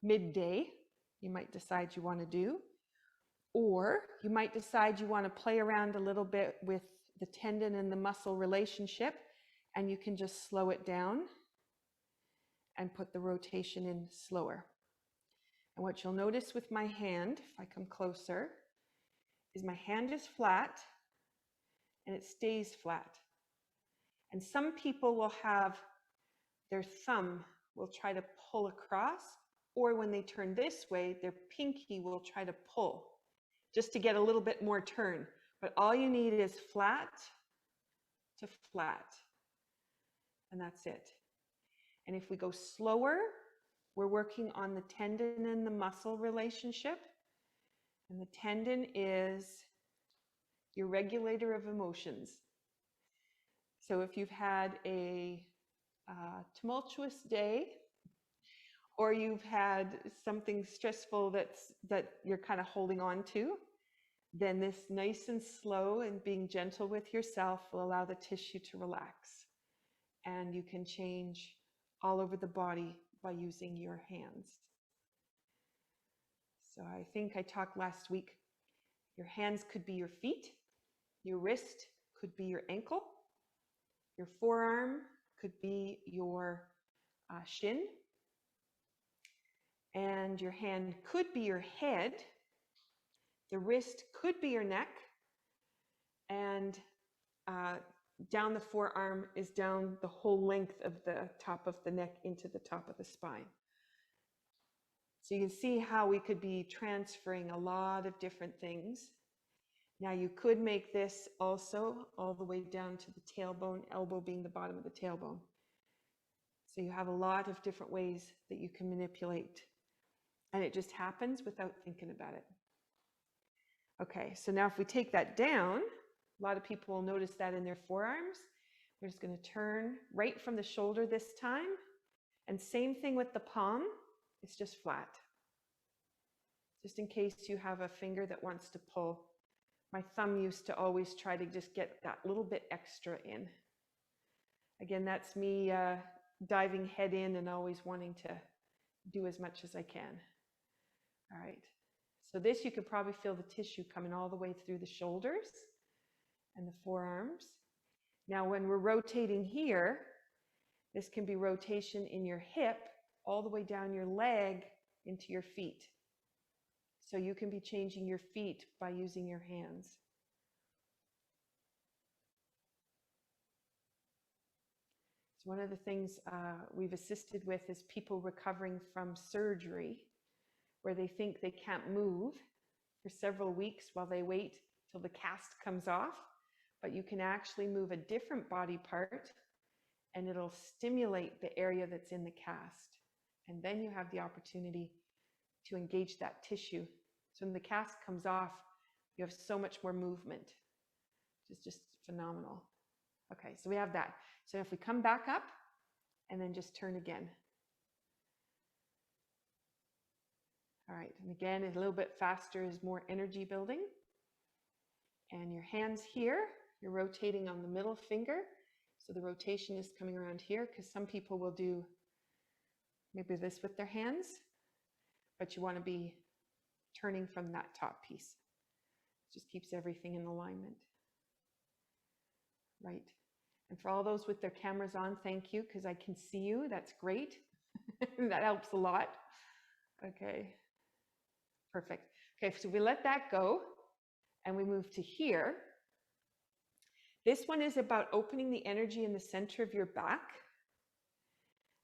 midday you might decide you want to do. Or you might decide you want to play around a little bit with the tendon and the muscle relationship, and you can just slow it down and put the rotation in slower. And what you'll notice with my hand, if I come closer, is my hand is flat and it stays flat. And some people will have their thumb will try to pull across, or when they turn this way, their pinky will try to pull just to get a little bit more turn. But all you need is flat to flat, and that's it. And if we go slower, we're working on the tendon and the muscle relationship. And the tendon is your regulator of emotions. So if you've had a tumultuous day, or you've had something stressful that you're kind of holding on to, then this nice and slow and being gentle with yourself will allow the tissue to relax. And you can change all over the body by using your hands. So I think I talked last week, your hands could be your feet, your wrist could be your ankle, your forearm could be your shin, and your hand could be your head, the wrist could be your neck, and down the forearm is down the whole length of the top of the neck into the top of the spine. So you can see how we could be transferring a lot of different things. Now you could make this also all the way down to the tailbone, elbow being the bottom of the tailbone. So you have a lot of different ways that you can manipulate. And it just happens without thinking about it. Okay, so now if we take that down, a lot of people will notice that in their forearms. We're just going to turn right from the shoulder this time. And same thing with the palm, it's just flat. Just in case you have a finger that wants to pull. My thumb used to always try to just get that little bit extra in. Again, that's me diving head in and always wanting to do as much as I can. All right. So this, you could probably feel the tissue coming all the way through the shoulders and the forearms. Now, when we're rotating here, this can be rotation in your hip all the way down your leg into your feet. So you can be changing your feet by using your hands. So one of the things we've assisted with is people recovering from surgery, where they think they can't move for several weeks while they wait till the cast comes off, but you can actually move a different body part and it'll stimulate the area that's in the cast. And then you have the opportunity to engage that tissue. So when the cast comes off, you have so much more movement, which is just phenomenal. Okay, so we have that. So if we come back up and then just turn again. All right, and again, a little bit faster is more energy building. And your hands here, you're rotating on the middle finger. So the rotation is coming around here, because some people will do maybe this with their hands, but you want to be turning from that top piece. It just keeps everything in alignment. Right. And for all those with their cameras on, thank you, because I can see you. That's great. That helps a lot. Okay. Perfect. Okay, so we let that go and we move to here. This one is about opening the energy in the center of your back.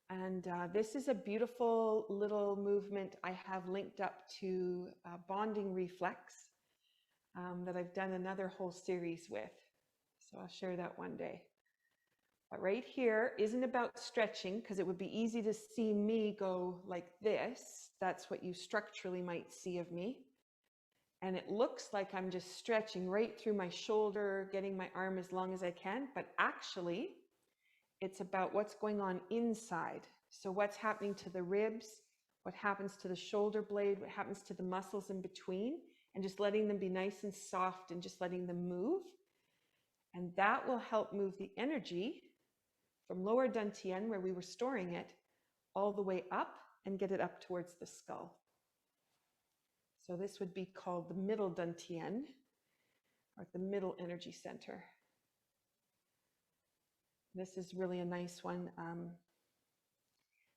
And this is a beautiful little movement I have linked up to bonding reflex that I've done another whole series with. So I'll share that one day. But right here isn't about stretching, because it would be easy to see me go like this. That's what you structurally might see of me. And it looks like I'm just stretching right through my shoulder, getting my arm as long as I can. But actually, it's about what's going on inside. So what's happening to the ribs, what happens to the shoulder blade, what happens to the muscles in between, and just letting them be nice and soft and just letting them move. And that will help move the energy from lower dantian, where we were storing it, all the way up and get it up towards the skull. So this would be called the middle dantian, or the middle energy center. This is really a nice one.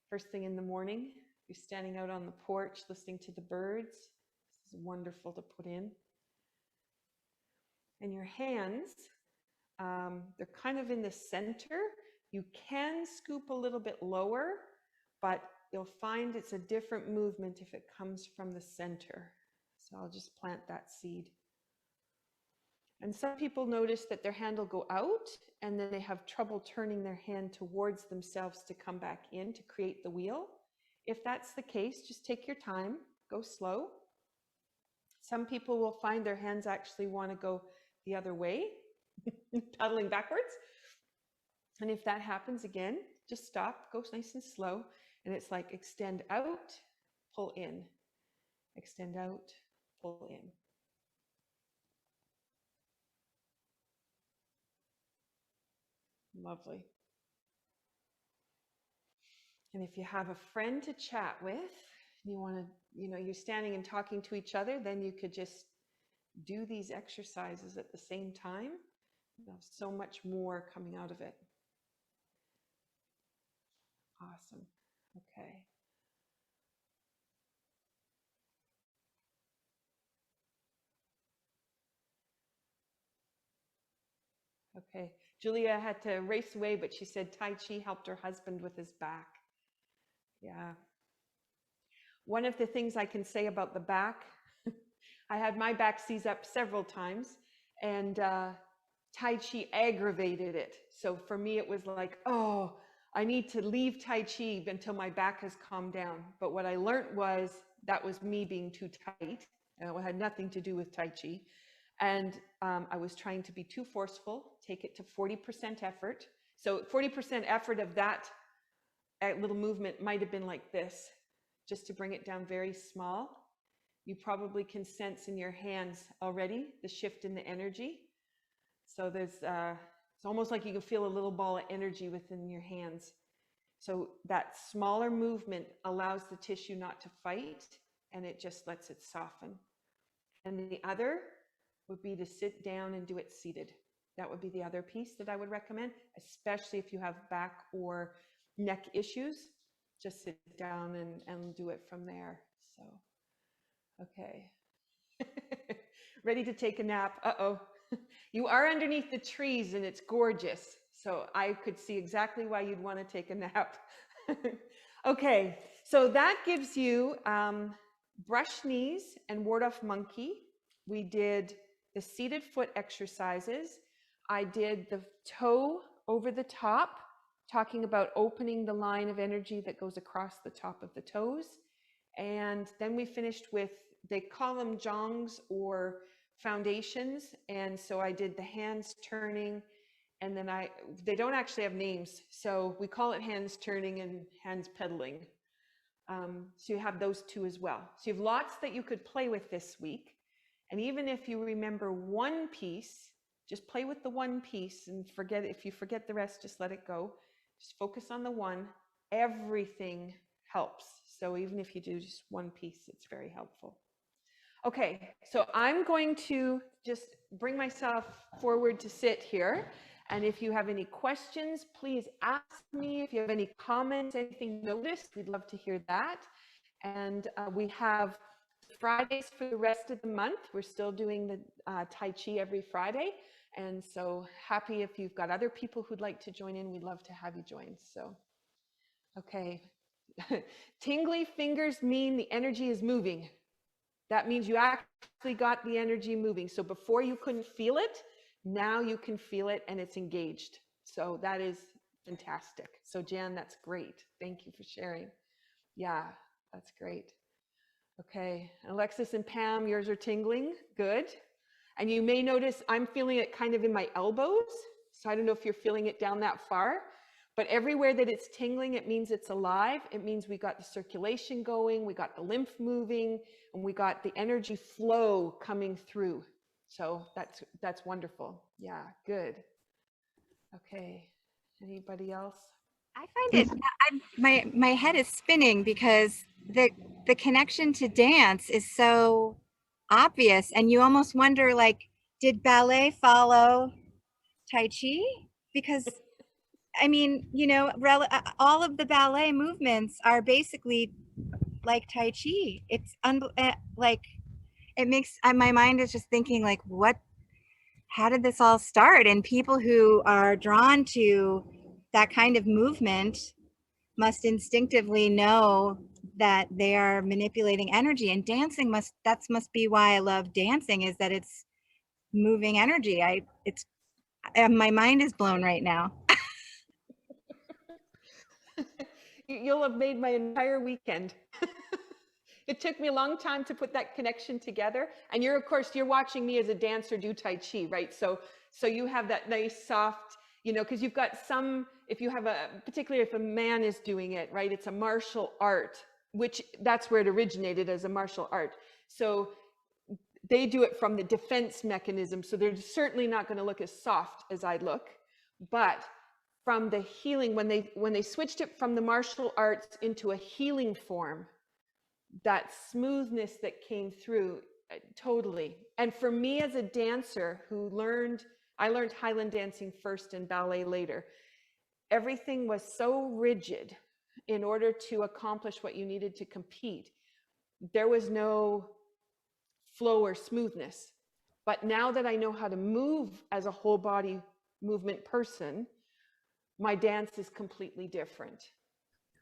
First thing in the morning, you're standing out on the porch listening to the birds. This is wonderful to put in. And your hands, they're kind of in the center. You can scoop a little bit lower, but you'll find it's a different movement if it comes from the center. So I'll just plant that seed. And some people notice that their hand will go out and then they have trouble turning their hand towards themselves to come back in to create the wheel. if that's the case, just take your time, go slow. Some people will find their hands actually want to go the other way, paddling backwards. And if that happens again, just stop, go nice and slow. And it's like extend out, pull in, extend out, pull in. Lovely. And if you have a friend to chat with, you want to, you're standing and talking to each other, then you could just do these exercises at the same time. You have so much more coming out of it. Awesome. Okay. Okay. Julia had to race away, but she said Tai Chi helped her husband with his back. Yeah. One of the things I can say about the back, I had my back seized up several times, and Tai Chi aggravated it. So for me, it was like, oh, I need to leave Tai Chi until my back has calmed down. But what I learned was that was me being too tight. It had nothing to do with Tai Chi. And I was trying to be too forceful, take it to 40% effort. So 40% effort of that little movement might have been like this, just to bring it down very small. You probably can sense in your hands already the shift in the energy. So there's, it's almost like you can feel a little ball of energy within your hands. So that smaller movement allows the tissue not to fight, and it just lets it soften. And the other would be to sit down and do it seated. That would be the other piece that I would recommend, especially if you have back or neck issues. Just sit down and do it from there. So, okay. Ready to take a nap? Uh-oh. You are underneath the trees and it's gorgeous. So I could see exactly why you'd want to take a nap. Okay, so that gives you brush knees and ward off monkey. We did the seated foot exercises. I did the toe over the top, talking about opening the line of energy that goes across the top of the toes. And then we finished with, they call them jongs or foundations. And so I did the hands turning, and then they don't actually have names. So we call it hands turning and hands pedaling. So you have those two as well. So you have lots that you could play with this week. And even if you remember one piece, just play with the one piece and forget it. If you forget the rest, just let it go. Just focus on the one. Everything helps. So even if you do just one piece, it's very helpful. Okay, so I'm going to just bring myself forward to sit here. And if you have any questions, please ask me. If you have any comments, anything noticed, we'd love to hear that. And we have Fridays for the rest of the month. We're still doing the Tai Chi every Friday. And so happy if you've got other people who'd like to join in, we'd love to have you join. So, okay. Tingly fingers mean the energy is moving. That means you actually got the energy moving. So before you couldn't feel it, now you can feel it and it's engaged. So that is fantastic. So Jan, that's great. Thank you for sharing. Yeah, that's great. Okay, Alexis and Pam, yours are tingling. Good. And you may notice I'm feeling it kind of in my elbows. So I don't know if you're feeling it down that far, but everywhere that it's tingling, it means it's alive. It means we got the circulation going, we got the lymph moving, and we got the energy flow coming through. So that's wonderful. Yeah, good. Okay, anybody else? I find it, my head is spinning because the connection to dance is so obvious, and you almost wonder, like, did ballet follow Tai Chi? Because I mean, all of the ballet movements are basically like Tai Chi. It's like, it makes my mind is just thinking, like, how did this all start? And people who are drawn to that kind of movement must instinctively know that they are manipulating energy, and dancing must be why I love dancing, is that it's moving energy. My mind is blown right now. You'll have made my entire weekend. It took me a long time to put that connection together. And you're, of course, you're watching me as a dancer do Tai Chi, right? So you have that nice soft, you know, because you've got some, if you have particularly if a man is doing it, right? It's a martial art, which that's where it originated as a martial art. So they do it from the defense mechanism. So they're certainly not going to look as soft as I look, but from the healing, when they switched it from the martial arts into a healing form, that smoothness that came through, totally. And for me as a dancer who I learned Highland dancing first and ballet later, everything was so rigid in order to accomplish what you needed to compete. There was no flow or smoothness. But now that I know how to move as a whole body movement person, my dance is completely different.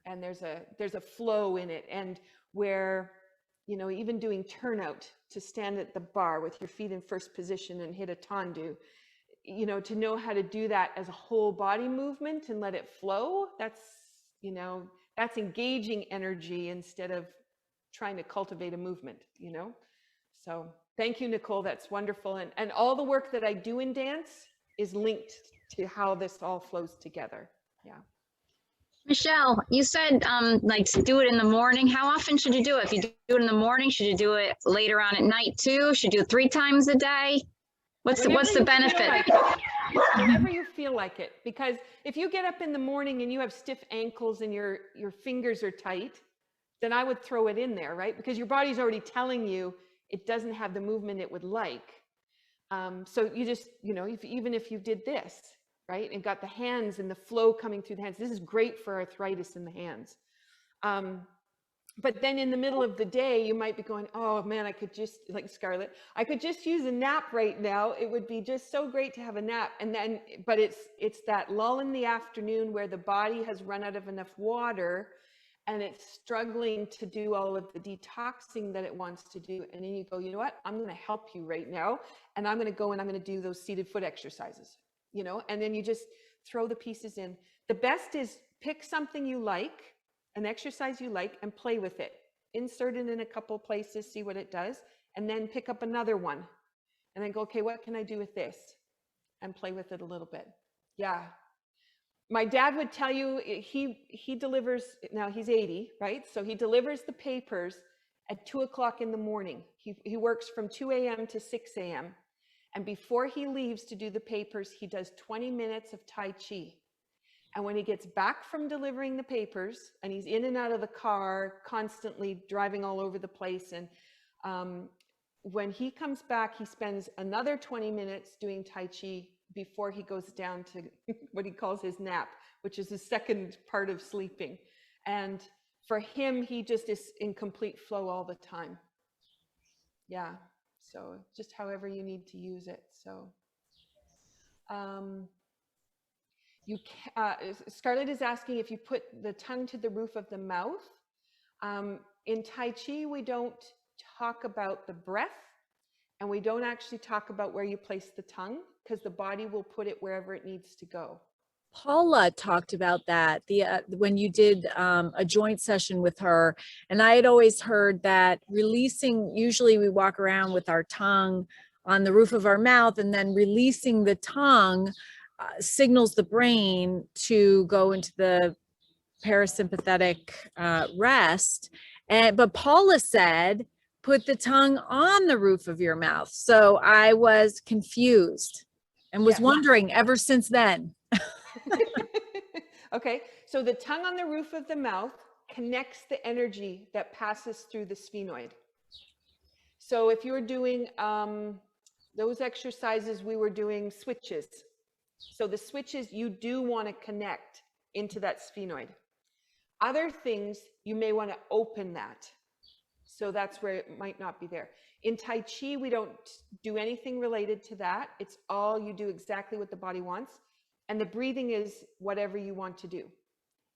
And there's a flow in it. And where, you know, even doing turnout, to stand at the bar with your feet in first position and hit a tendu, you know, to know how to do that as a whole body movement and let it flow, that's, you know, that's engaging energy instead of trying to cultivate a movement, you know. So thank you, Nicole. That's wonderful. And all the work that I do in dance is linked to how this all flows together. Yeah. Michelle, you said like to do it in the morning. How often should you do it? If you do it in the morning, should you do it later on at night too? Should you do it 3 times a day? What's the benefit? Like whenever you feel like it. Because if you get up in the morning and you have stiff ankles and your fingers are tight, then I would throw it in there, right? Because your body's already telling you it doesn't have the movement it would like. So you just, you know, even if you did this, right, and got the hands and the flow coming through the hands, this is great for arthritis in the hands. But then in the middle of the day, you might be going, oh man, I could just, like Scarlett, I could just use a nap right now. It would be just so great to have a nap. And then, but it's that lull in the afternoon where the body has run out of enough water and it's struggling to do all of the detoxing that it wants to do. And then you go, you know what, I'm going to help you right now. And I'm going to go and I'm going to do those seated foot exercises, you know, and then you just throw the pieces in. The best is pick something you like, an exercise you like, and play with it. Insert it in a couple places, see what it does, and then pick up another one. And then go, okay, what can I do with this? And play with it a little bit. Yeah. My dad would tell you, he delivers, now he's 80, right? So he delivers the papers at 2 o'clock in the morning. He works from 2 a.m. to 6 a.m. And before he leaves to do the papers, he does 20 minutes of Tai Chi. And when he gets back from delivering the papers, and he's in and out of the car, constantly driving all over the place, and when he comes back, he spends another 20 minutes doing Tai Chi before he goes down to what he calls his nap, which is the second part of sleeping. And for him, he just is in complete flow all the time. Yeah, so just however you need to use it. So Scarlett is asking if you put the tongue to the roof of the mouth. In Tai Chi, we don't talk about the breath, and we don't actually talk about where you place the tongue, because the body will put it wherever it needs to go. Paula talked about that when you did a joint session with her, and I had always heard that releasing, usually we walk around with our tongue on the roof of our mouth, and then releasing the tongue signals the brain to go into the parasympathetic rest. But Paula said, put the tongue on the roof of your mouth. So I was confused and was wondering ever since then. Okay, so the tongue on the roof of the mouth connects the energy that passes through the sphenoid. So if you're doing those exercises, we were doing switches. So the switches, you do want to connect into that sphenoid. Other things, you may want to open that. So that's where it might not be there. In Tai Chi, we don't do anything related to that. It's all, you do exactly what the body wants. And the breathing is whatever you want to do.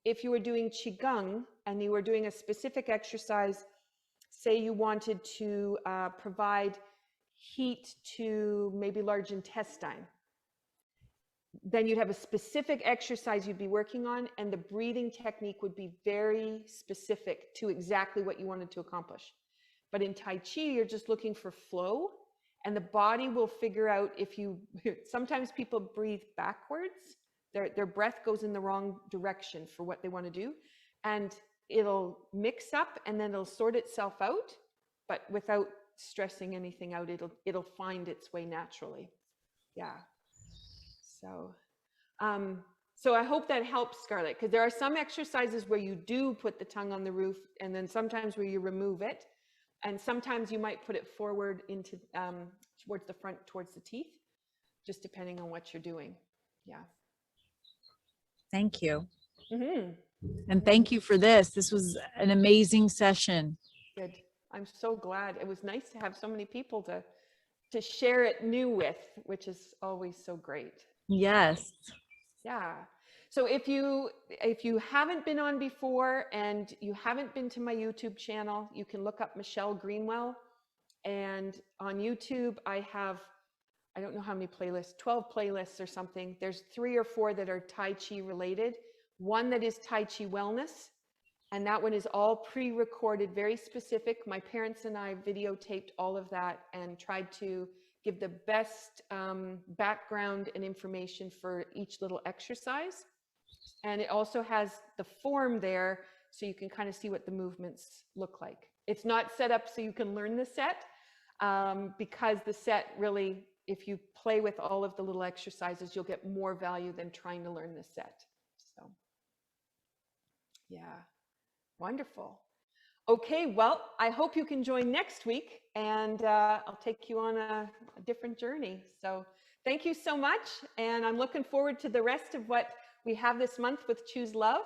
If you were doing Qigong and you were doing a specific exercise, say you wanted to provide heat to maybe large intestine, then you'd have a specific exercise you'd be working on, and the breathing technique would be very specific to exactly what you wanted to accomplish. But in Tai Chi, you're just looking for flow, and the body will figure out if you, sometimes people breathe backwards, their breath goes in the wrong direction for what they want to do, and it'll mix up and then it'll sort itself out, but without stressing anything out, it'll find its way naturally. Yeah. So, so I hope that helps, Scarlett, because there are some exercises where you do put the tongue on the roof, and then sometimes where you remove it, and sometimes you might put it forward into towards the front, towards the teeth, just depending on what you're doing. Yeah. Thank you. Mm-hmm. And thank you for this. This was an amazing session. Good. I'm so glad. It was nice to have so many people to share it new with, which is always so great. Yes. Yeah. So if you haven't been on before and you haven't been to my YouTube channel, you can look up Michelle Greenwell. And on YouTube, I have, I don't know how many playlists, 12 playlists or something. There's 3 or 4 that are Tai Chi related. One that is Tai Chi wellness. And that one is all pre-recorded, very specific. My parents and I videotaped all of that and tried to give the best background and information for each little exercise. And it also has the form there, so you can kind of see what the movements look like. It's not set up so you can learn the set, because the set really, if you play with all of the little exercises, you'll get more value than trying to learn the set. So, yeah. Wonderful. Okay, well, I hope you can join next week, and I'll take you on a different journey. So thank you so much, and I'm looking forward to the rest of what we have this month with Choose Love.